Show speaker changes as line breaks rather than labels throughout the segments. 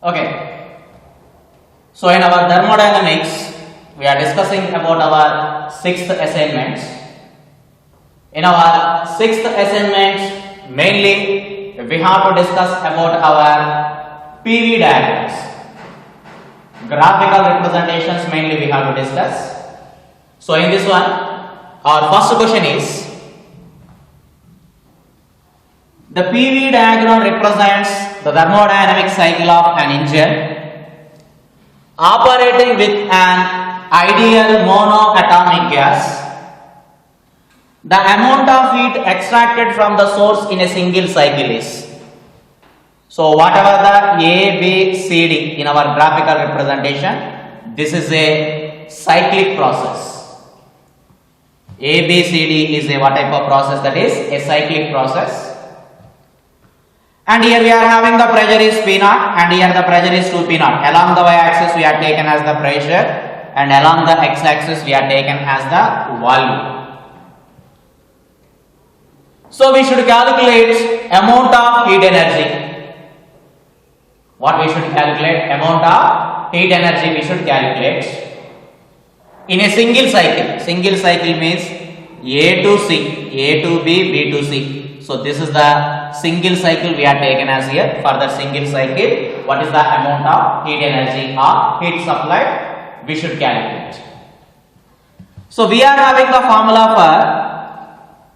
Okay. So in our thermodynamics, we are discussing about our sixth assignment. In our sixth assignment, mainly we have to discuss about our PV diagrams. Graphical representations mainly we have to discuss. So in this one, our first question is, the PV diagram represents the thermodynamic cycle of an engine operating with an ideal monoatomic gas. The amount of heat extracted from the source in a single cycle is. So whatever the A, B, C, D in our graphical representation, this is a cyclic process. A, B, C, D is a what type of process? That is a cyclic process. And here we are having the pressure is P0 and here the pressure is 2P0. Along the y-axis we are taken as the pressure and along the x-axis we are taken as the volume. So we should calculate amount of heat energy. What we should calculate? Amount of heat energy we should calculate in a single cycle. Single cycle means A to C, A to B, B to C. So this is the single cycle we are taken as here. For the single cycle, what is the amount of heat energy or heat supplied? We should calculate. So we are having the formula for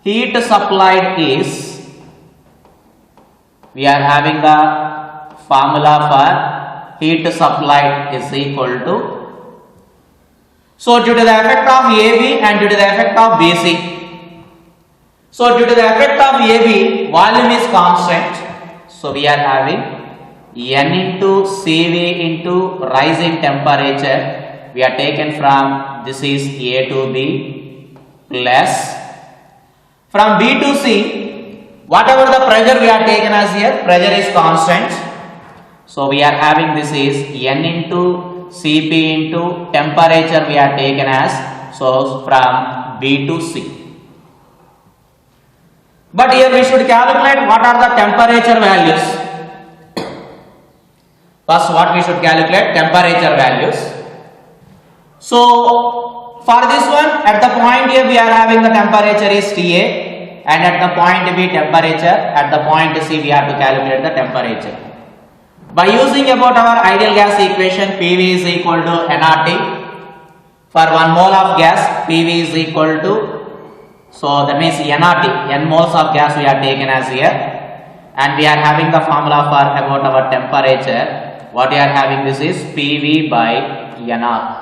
heat supplied is, we are having the formula for heat supplied is equal to, so due to the effect of AB and due to the effect of BC, so due to the effect of AB, volume is constant. So we are having N into Cv into rising temperature. We are taken from, this is A to B plus from B to C, whatever the pressure we are taken as here, pressure is constant. So we are having, this is N into Cp into temperature we are taken as, so from B to C. But here we should calculate what are the temperature values. First what we should calculate? Temperature values. So for this one, at the point A we are having the temperature is TA and at the point B temperature, at the point C we have to calculate the temperature. By using about our ideal gas equation, PV is equal to nRT. For 1 mole of gas, PV is equal to, so that means nRT, n moles of gas we are taken as here, and we are having the formula for about our temperature. What we are having, this is PV by nR.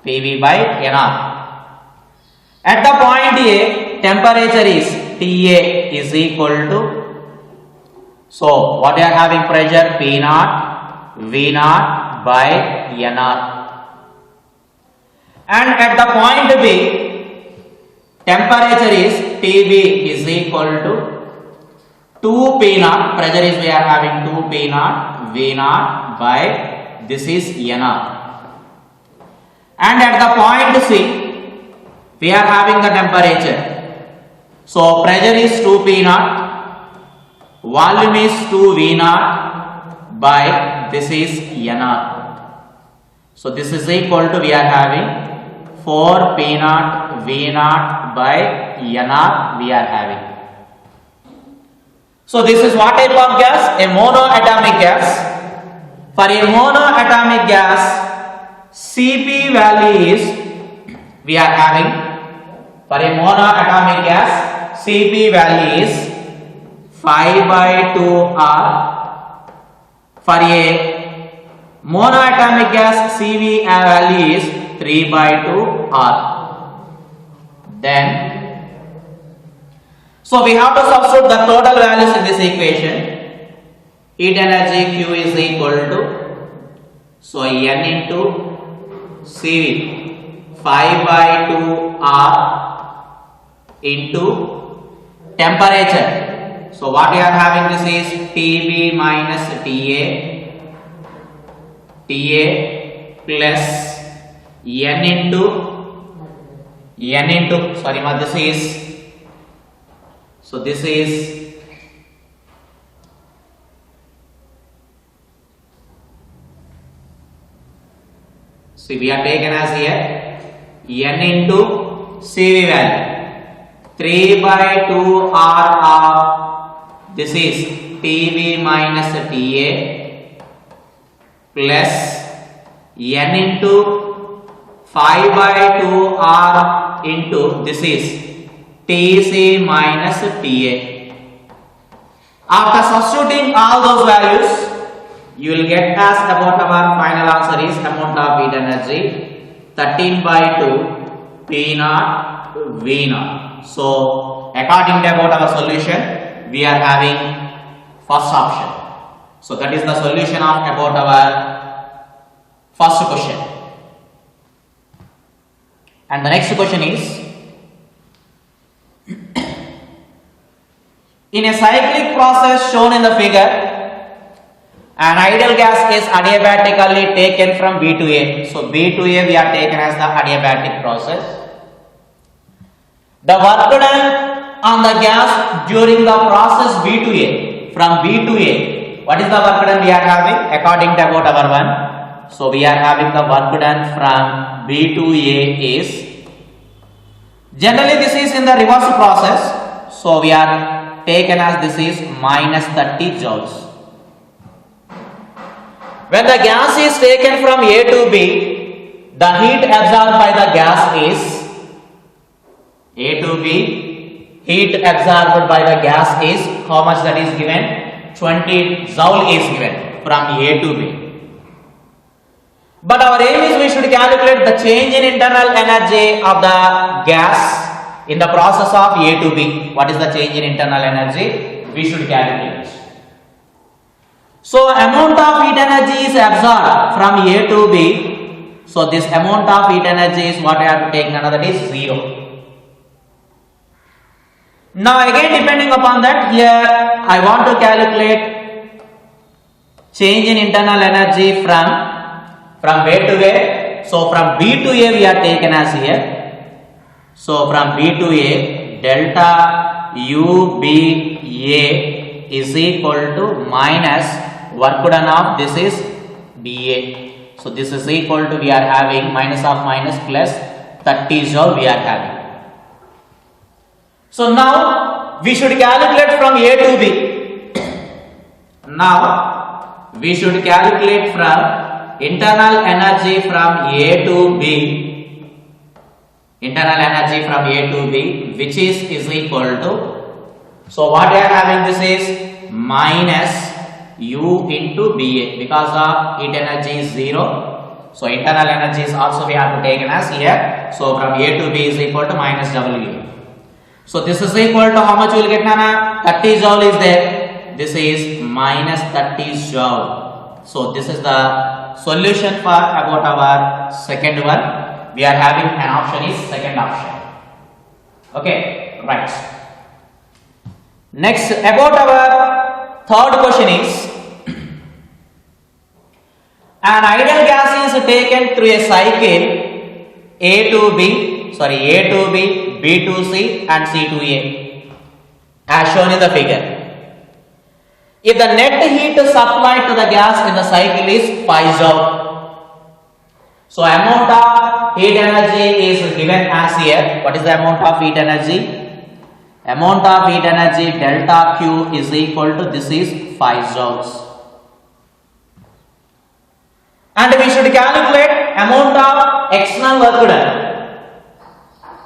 PV by nR. At the point A, temperature is TA is equal to, so what we are having, pressure P0 V0 by nR. And at the point B, temperature is Tb is equal to 2P0, pressure is we are having 2P0 V0 by, this is nR. And at the point C, we are having the temperature. So pressure is 2P0, volume is 2V0 by, this is nR. So this is equal to, we are having 4P0 V0 by nR we are having. So this is what type of gas? A monoatomic gas. For a monoatomic gas, Cp value is, we are having, for a monoatomic gas, Cp value is 5 by 2R. For a monoatomic gas, Cv value is 3 by 2R. Then, so we have to substitute the total values in this equation. Heat energy Q is equal to, so N into Cv 5 by 2R into temperature. So what we are having, this is Tb minus TA plus N into, sorry ma, this is, so this is See, we are taken as here n into CV value 3 by 2 r of this is TV minus TA plus n into 5 by 2 r into this is TC minus TA. After substituting all those values, you will get as about our final answer is amount of heat energy 13 by 2 P naught V naught. So according to about our solution, we are having first option. So that is the solution of about our first question. And the next question is, in a cyclic process shown in the figure, an ideal gas is adiabatically taken from B to A. So B to A we are taken as the adiabatic process. The work done on the gas during the process B to A, from B to A, what is the work done we are having according to about our one? So we are having the work done from B to A is, generally this is in the reverse process, so we are taken as this is minus 30 joules. When the gas is taken from A to B, the heat absorbed by the gas is A to B, heat absorbed by the gas is how much that is given? 20 joule is given from A to B. But our aim is we should calculate the change in internal energy of the gas in the process of A to B. What is the change in internal energy? We should calculate. So amount of heat energy is absorbed from A to B. So this amount of heat energy is what I have to take, another is 0. Now again depending upon that, here I want to calculate change in internal energy from A to A. So from B to A we are taken as here. So from B to A, delta UBA is equal to minus work done of this is dA. So this is equal to we are having minus of minus plus 30 joule we are having. So now we should calculate from A to B. Now we should calculate from internal energy from A to B. Internal energy from A to B, which is equal to, so what we are having, this is minus U into BA, because the heat energy is 0. So internal energy is also we have to take as here. So from A to B is equal to minus W. So this is equal to how much you will get, Nana? 30 joule is there. This is minus 30 joule. So this is the solution for about our second one. We are having an option is second option. Okay, right. Next, about our third question is, an ideal gas is taken through a cycle A to B, B to C and C to A as shown in the figure. If the net heat supplied to the gas in the cycle is 5 joule, so amount of heat energy is given as here. What is the amount of heat energy? Amount of heat energy delta Q is equal to this is 5 joules. And we should calculate amount of external work done.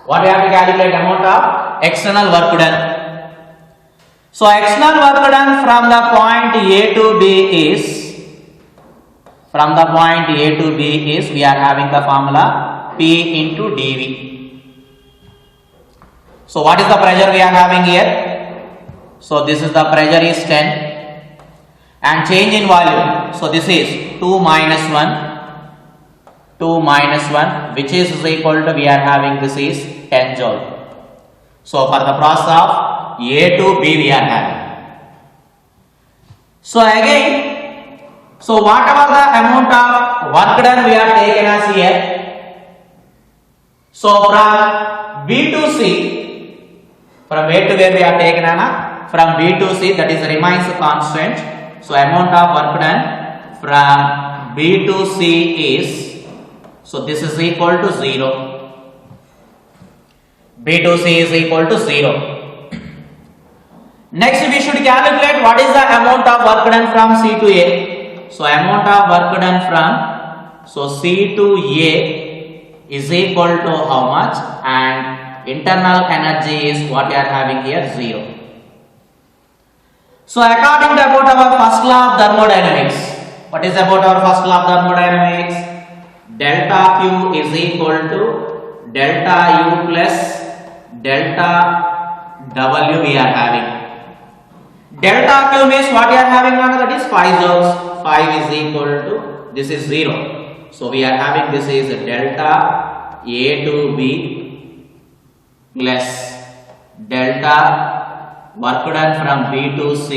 What we have to calculate? Amount of external work done. So external work done from the point A to B is, from the point A to B is, we are having the formula P into dV. So what is the pressure we are having here? So this is the pressure is 10 and change in volume. So this is 2 minus 1 which is equal to we are having this is 10 joule. So for the process of A to B we are having. So again, so whatever the amount of work done we are taken as here. So from B to C, from A to where we are taken from B to C, that is remains constant. So amount of work done from B to C is, So this is equal to 0. B2C is equal to 0. Next we should calculate what is the amount of work done from C to A. So amount of work done from C to A is equal to how much, and internal energy is what we are having here, 0. So according to about our first law of thermodynamics, what is about our first law of thermodynamics? Delta Q is equal to delta U plus delta W we are having. Delta Q means what we are having now, that is 5 joules. 5 is equal to, this is 0. So we are having, this is delta A to B plus delta work done from B to C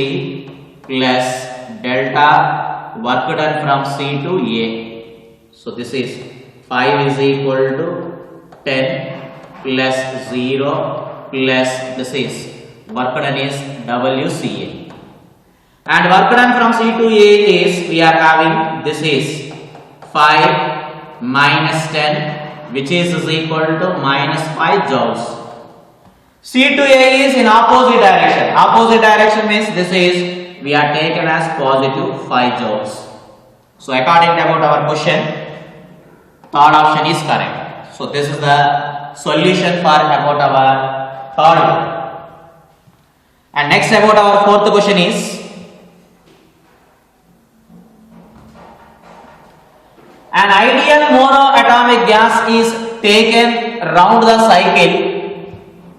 plus delta work done from C to A. So this is 5 is equal to 10 plus 0 plus this is work done is WCA. And work done from C to A is, we are having, this is 5 minus 10, which is equal to minus 5 joules. C to A is in opposite direction. Opposite direction means this is, we are taken as positive 5 joules. So according to about our question, third option is correct. So this is the solution for about our third one. And next about our fourth question is, an ideal monoatomic gas is taken round the cycle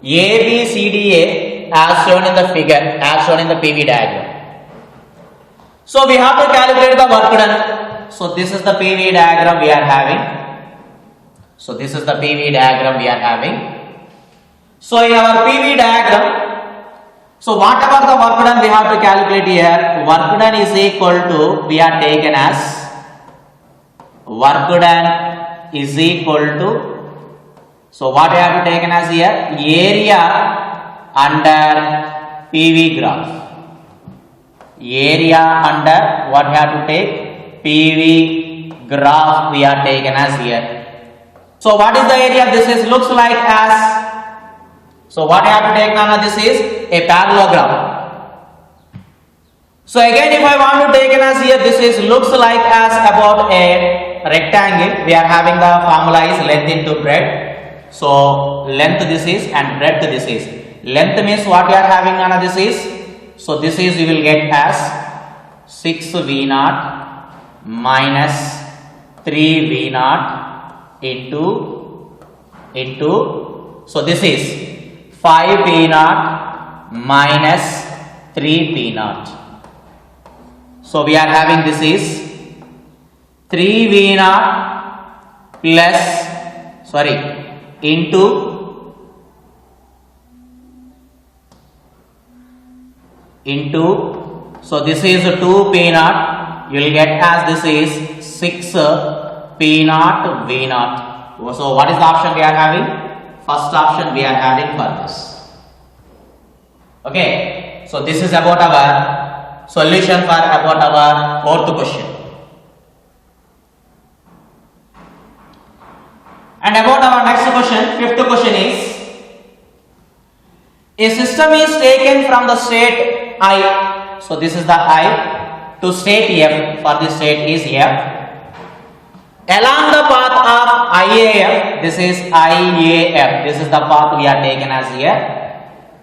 ABCDA as shown in the figure, as shown in the PV diagram. So we have to calculate the work done. So this is the PV diagram we are having. So this is the PV diagram we are having. So in our PV diagram, so whatever the work done we have to calculate here, work done is equal to, we are taken as work done is equal to, so what we have to taken as here, area under PV graph. Area under what we have to take, PV graph we are taken as here. So what is the area? This is looks like as, so what we have to take now, this is a parallelogram. So again if I want to take it as here, this is looks like as about a rectangle. We are having the formula is length into breadth. So length this is and breadth this is. Length means what we are having now, this is, so this is you will get as 6 V0 minus 3 V0 into, so this is 5 V0 minus 3 P0. So we are having, this is 3 V0 plus, sorry, into, so this is 2 P0, you will get as this is 6 P0 V0. So what is the option we are having? First option we are having for this. Okay, so this is about our solution for about our fourth question. And about our next question, fifth question is, a system is taken from the state I, so this is the I, to state F, for the state is F. Along the path of IAF, this is IAF, this is the path we are taken as here.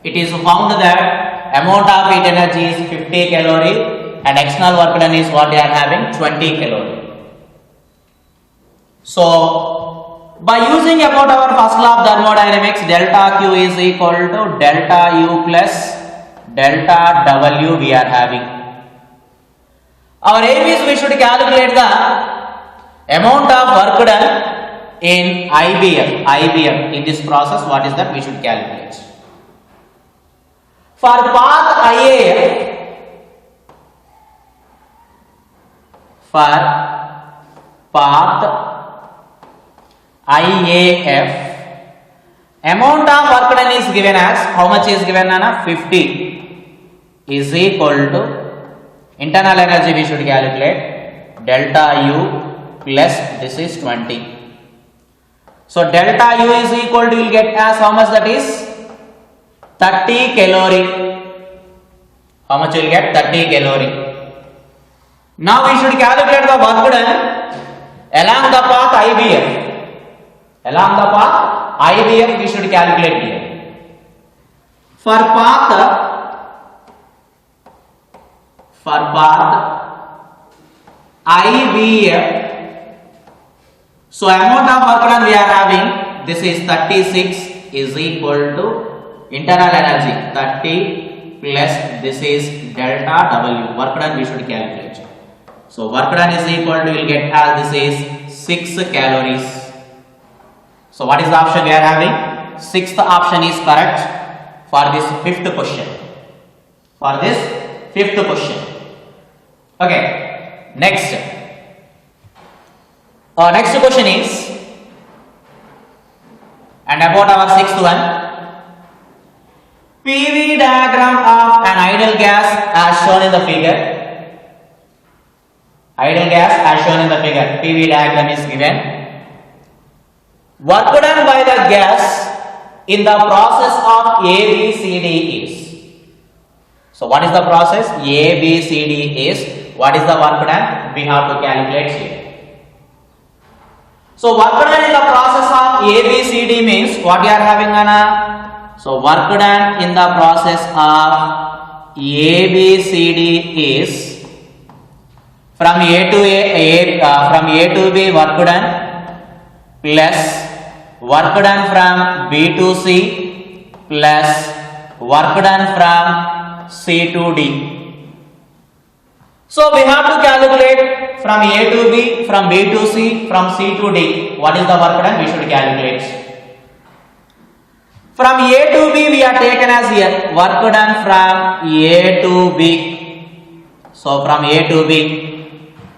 It is found that amount of heat energy is 50 calorie and external work done is what we are having, 20 calorie. So by using about our first law of thermodynamics, delta Q is equal to delta U plus delta W we are having. Our aim is we should calculate the amount of work done in IBF. In this process, what is that we should calculate? For path IAF, amount of work done is given as, how much is given, Nana? 50 is equal to, internal energy we should calculate, delta U plus this is 20. So delta U is equal to, you will get as how much, that is 30 calorie. How much you will get? 30 calorie. Now we should calculate the work done along the path IBF. Along the path IBF we should calculate here. For path IBF, so amount of work done we are having, this is 36 is equal to internal energy 30 plus this is delta W, work done we should calculate. So work done is equal to, you will get as this is 6 calories. So what is the option we are having? Sixth option is correct for this fifth question. For this fifth question. Okay, next. Next question is, and about our sixth one, PV diagram of an ideal gas as shown in the figure. Ideal gas as shown in the figure. PV diagram is given. Work done by the gas in the process of ABCD is. So what is the process? ABCD is. What is the work done? We have to calculate here. So work done in the process of ABCD means what we are having, Anna? So work done in the process of ABCD is from A to from A to B work done plus work done from B to C plus work done from C to D. So we have to calculate from A to B, from B to C, from C to D. What is the work done? We should calculate. From A to B we are taken as here work done from A to B. So from A to B.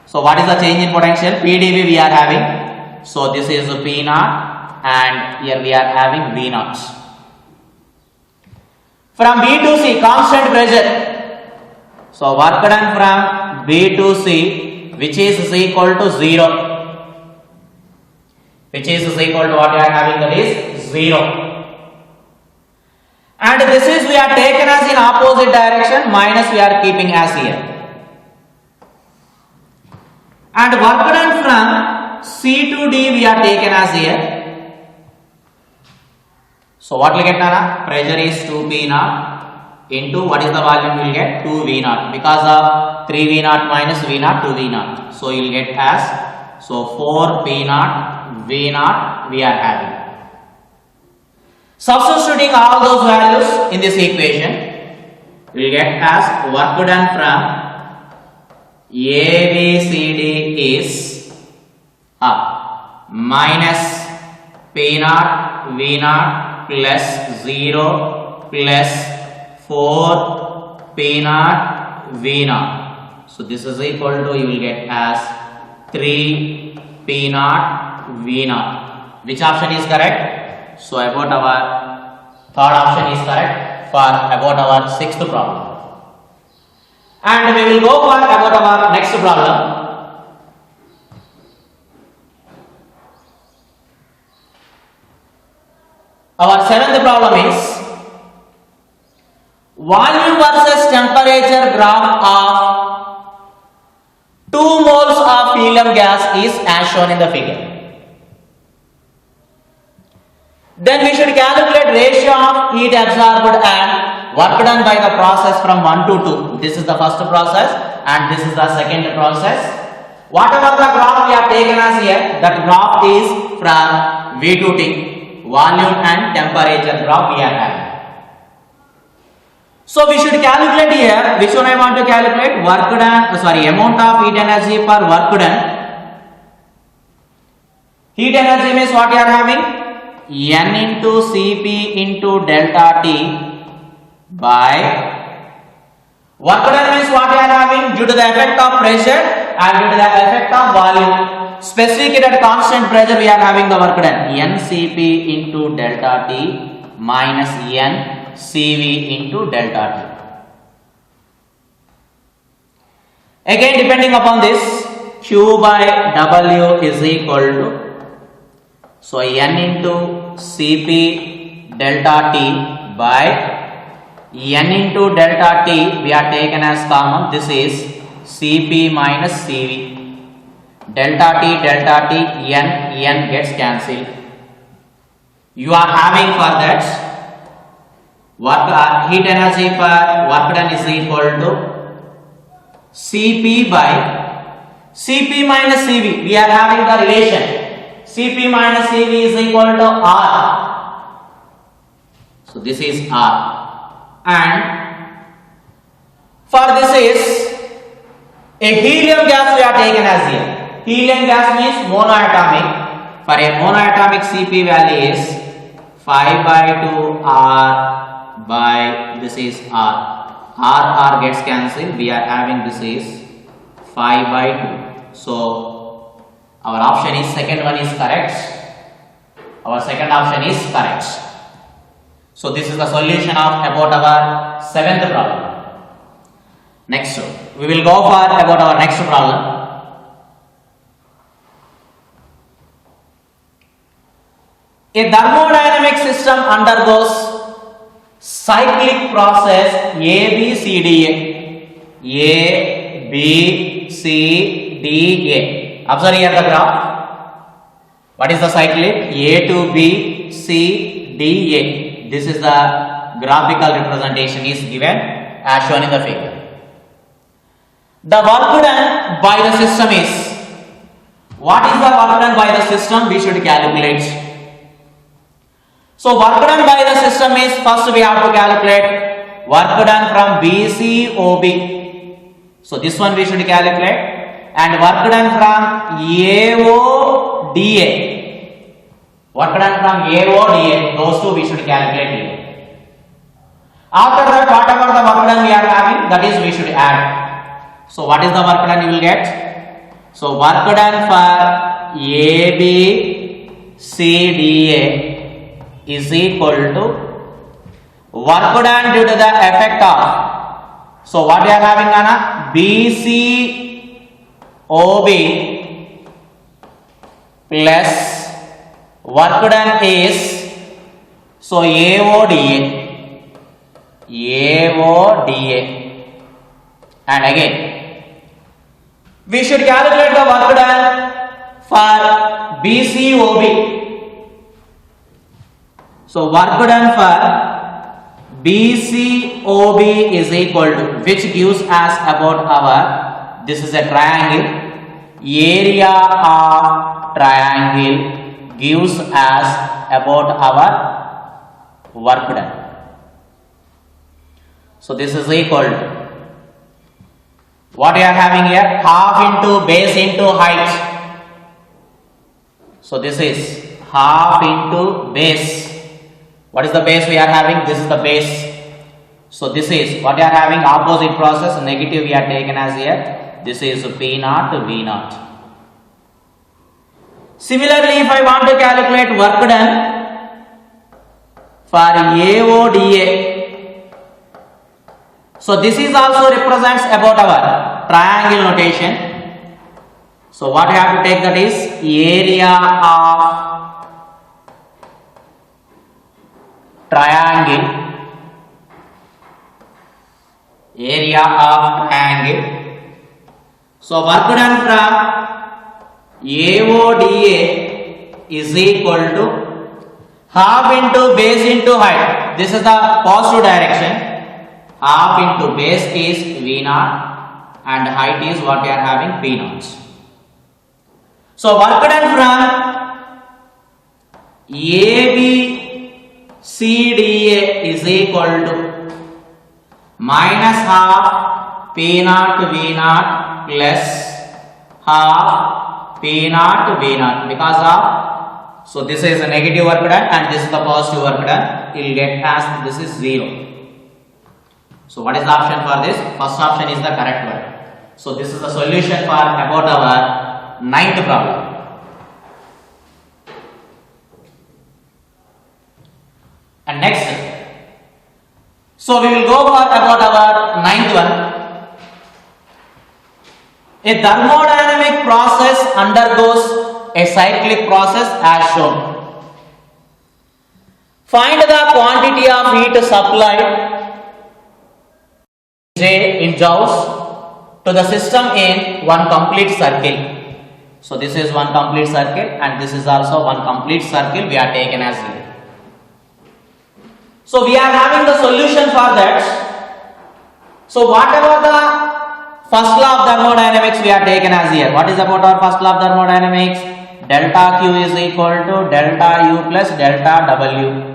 So what is the change in potential? PdV we are having. So this is P naught and here we are having V naught. From B to C, constant pressure. So work done from B to C, which is equal to 0. Which is equal to what we are having, that is 0. And this is we are taken as in opposite direction, minus we are keeping as here. And work done from C to D we are taken as here. So what will get, Nana? Pressure is 2P naught into what is the volume we will get? 2V naught. Because of 3V naught minus V naught, 2V naught. So you will get as, so 4P naught, V naught we are having. Substituting all those values in this equation, we will get as work done from ABCD is minus P naught V naught plus 0 plus 4 P naught V naught. So this is equal to, you will get as 3 P naught V naught. Which option is correct? So about our third option is correct for about our sixth problem. And we will go for about our next problem. Our seventh problem is volume versus temperature graph of 2 moles of helium gas is as shown in the figure. Then we should calculate ratio of heat absorbed and work done by the process from 1 to 2. This is the first process and this is the second process. Whatever the graph we have taken as here, that graph is from V to T, volume and temperature graph we are having. So we should calculate here, which one I want to calculate? Work done, amount of heat energy per work done. Heat energy means what you are having? N into Cp into delta T by work done means what we are having due to the effect of pressure and due to the effect of volume. Specific at constant pressure we are having the work done NCP into delta T minus NCV into delta T. Again depending upon this, Q by W is equal to So n into Cp delta T by n into delta T we are taken as common. This is Cp minus Cv. Delta T n gets cancelled. You are having for that heat energy for work done is equal to Cp by Cp minus Cv. We are having the relation Cp minus Cv is equal to R. So this is R, and for this is a helium gas we are taken as here. Helium gas means monoatomic. For a monoatomic Cp value is 5 by 2 R by this is R. R gets cancelled. We are having this is 5 by 2. So our option is second one is correct. Our second option is correct. So this is the solution of about our seventh problem. Next, we will go for about our next problem. A thermodynamic system undergoes cyclic process ABCDA. ABCDA. Observe here the graph. What is the cyclic? A to B, C, D, A. This is the graphical representation is given as shown in the figure. The work done by the system is, what is the work done by the system? We should calculate. So work done by the system is, first we have to calculate work done from BCOB. So this one we should calculate, and work done from AODA. Work done from AODA, those two we should calculate here. After that, whatever the work done we are having, that is we should add. So what is the work done you will get? So work done for ABCDA is equal to work done due to the effect of, so what we are having Anna, BCOB plus work done is, so AODA, and again we should calculate the work done for BCOB. So work done for BCOB is equal to, which gives us about our, this is a triangle, area of triangle gives us about our work done. So this is equal to, what we are having here, half into base into height. So this is half into base. What is the base we are having? This is the base. So this is what we are having, opposite process, negative we are taken as here. This is P naught to V naught. Similarly, if I want to calculate work done for AODA, so this is also represents about our triangle notation. So what we have to take, that is area of triangle, So work done from AODA is equal to half into base into height. This is the positive direction. Half into base is V naught and height is what we are having, P naught. So work done from ABCDA is equal to minus half P naught V naught plus half P naught V naught, because of, so this is a negative work done and this is the positive work done. You will get as this is 0. So what is the option for this? First option is the correct one. So this is the solution for about our ninth problem. And next, so we will go for about our ninth one. A thermodynamic process undergoes a cyclic process as shown. Find the quantity of heat supplied J in joules to the system in one complete circle. So this is one complete circle and this is also one complete circle we are taken as here. So we are having the solution for that. So whatever the first law of thermodynamics we are taken as here. What is about our first law of thermodynamics? Delta Q is equal to delta U plus delta W.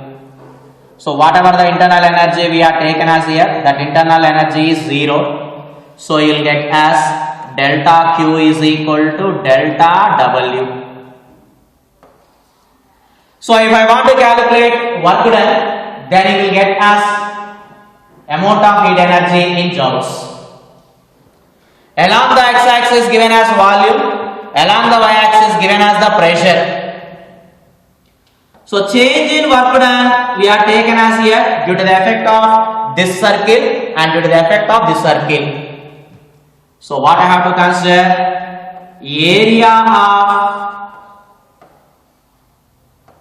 So whatever the internal energy we are taken as here, that internal energy is 0. So you will get as delta Q is equal to delta W. So if I want to calculate work done, then you will get as amount of heat energy in joules. Along the x-axis given as volume, along the y-axis given as the pressure. So change in work done we are taken as here due to the effect of this circle and due to the effect of this circle. So what I have to consider? Area of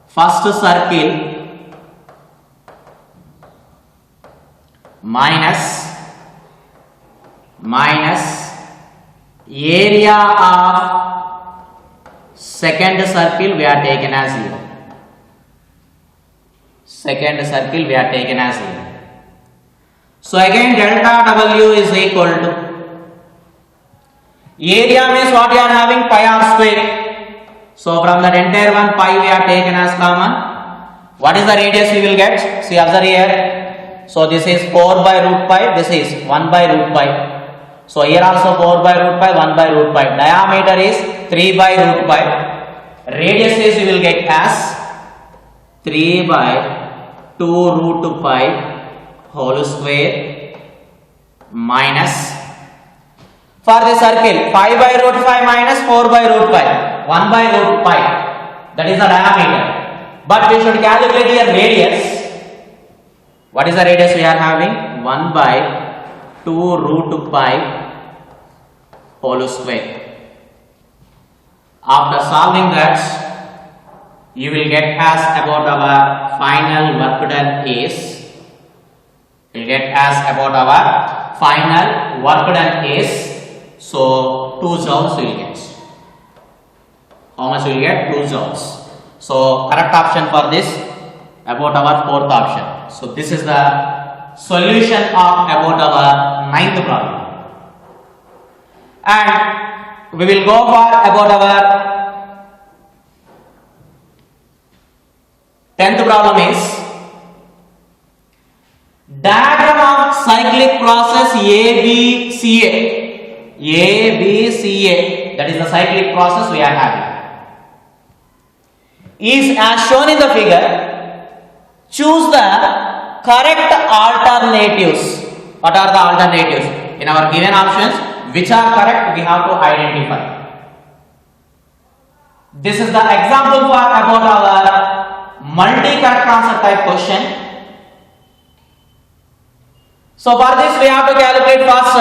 first circle minus area of second circle we are taken as here. Second circle we are taken as here. So again delta W is equal to area means what we are having, pi r square. So from that entire one pi we are taken as common. What is the radius we will get? See, observe here. So this is 4 by root pi, this is 1 by root pi. So here also 4 by root pi, 1 by root pi. Diameter is 3 by root pi. Radius is you will get as 3 by 2 root pi whole square minus, for the circle 5 by root 5 minus 4 by root pi, 1 by root pi, that is the diameter. But we should calculate here radius. What is the radius we are having? 1 by 2 root pi whole square. After solving that, you will get as about our final work done is, you will get as about our final work done is, so 2 joules you will get. How much you will get? 2 joules. So correct option for this about our fourth option. So this is the solution of about our ninth problem. And we will go for about our 10th problem is diagram of cyclic process ABCA. ABCA, that is the cyclic process we are having, is as shown in the figure. Choose the correct alternatives. What are the alternatives? In our given options, which are correct we have to identify. This is the example for about our multi-correct answer type question. So for this we have to calculate first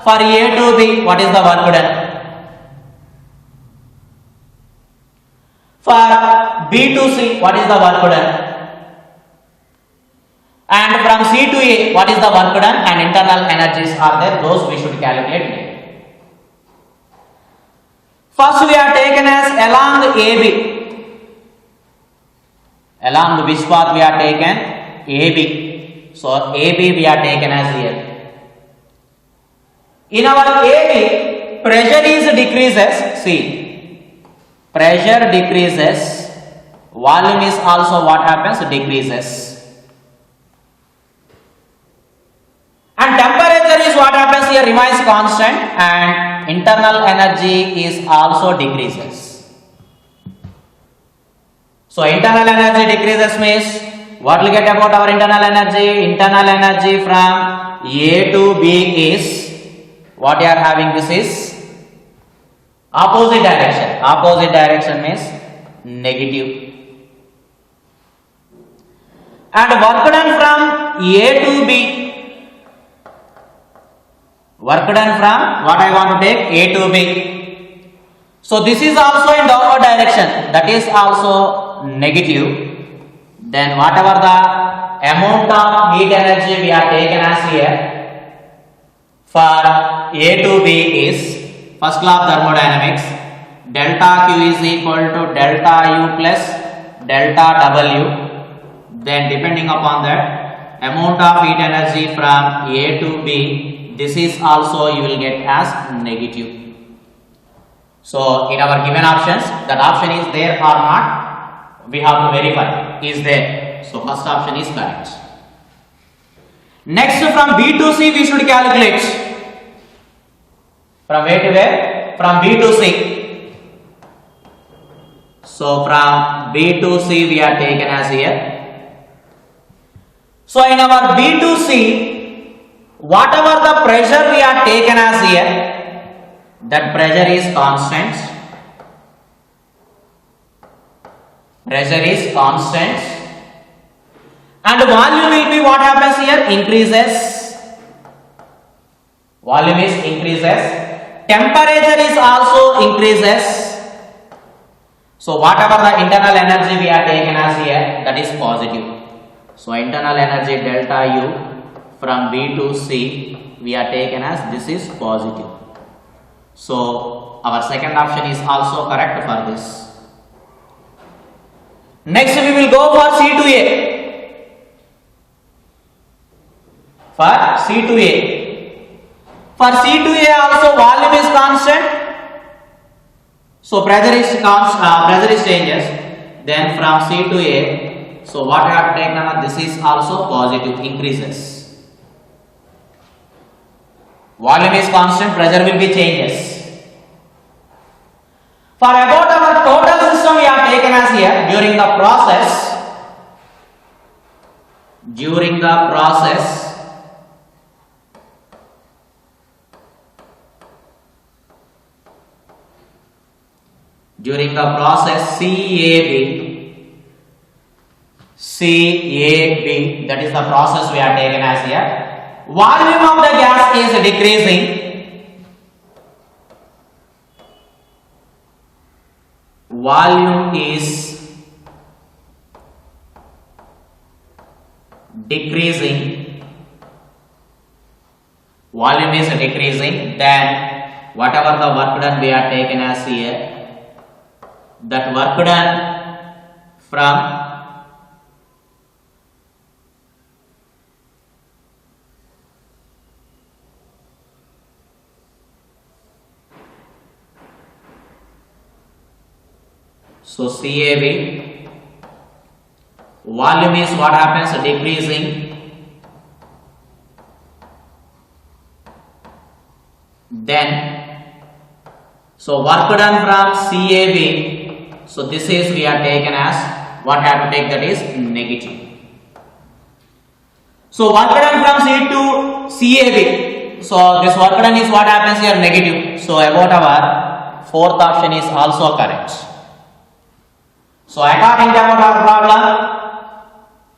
for A to B what is the work done. For B to C what is the work done. And from C to A what is the work done and internal energies are there, those we should calculate. First we are taken as along AB. Along which path we are taken? AB. So AB we are taken as here. In our AB, pressure is decreases. See, pressure decreases, volume is also what happens? Decreases. And temperature is what happens here? Remains constant, and internal energy is also decreases. So internal energy decreases means what will get about our internal energy? Internal energy from A to B is what you are having, this is opposite direction. Opposite direction means negative. And work done from A to B. Work done from what I want to take? A to B. So this is also in downward direction. That is also negative. then whatever the amount of heat energy we are taken as here for A to B is first law of thermodynamics, delta Q is equal to delta U plus delta W. Then depending upon that amount of heat energy from A to B, this is also you will get as negative. So in our given options, that option is there or not, we have to verify is there. So first option is correct. Next, from B to C we should calculate. From where to where? From B to C. So from B to C we are taken as here. So in our B to C, whatever the pressure we are taken as here, that pressure is constant. Pressure is constant. And volume will be what happens here? Increases. Volume is increases. Temperature is also increases. So whatever the internal energy we are taken as here, that is positive. So internal energy delta U from B to C we are taken as this is positive. So our second option is also correct for this. Next we will go for C to A. For C to A. For C to A also volume is constant. So pressure is changes. Then from C to A, so what I have taken, this is also positive, increases. Volume is constant, pressure will be changes. For about our total system we have taken as here, during the process, during the process CAB, that is the process we are taken as here. Volume of the gas is decreasing. Volume is decreasing. Volume is decreasing. Then whatever the work done we are taken as here, that work done from so CAB, volume is what happens decreasing. Then so work done from CAB, so this is we are taken as what have to take, that is negative. So work done from C to CAB, so this work done is what happens here negative. So about our fourth option is also correct. So according to our problem,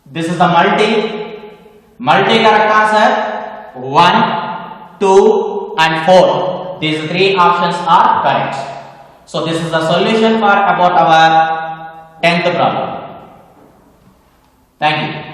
this is the multi correct answer 1, 2 and 4. These three options are correct. So this is the solution for about our 10th problem. Thank you.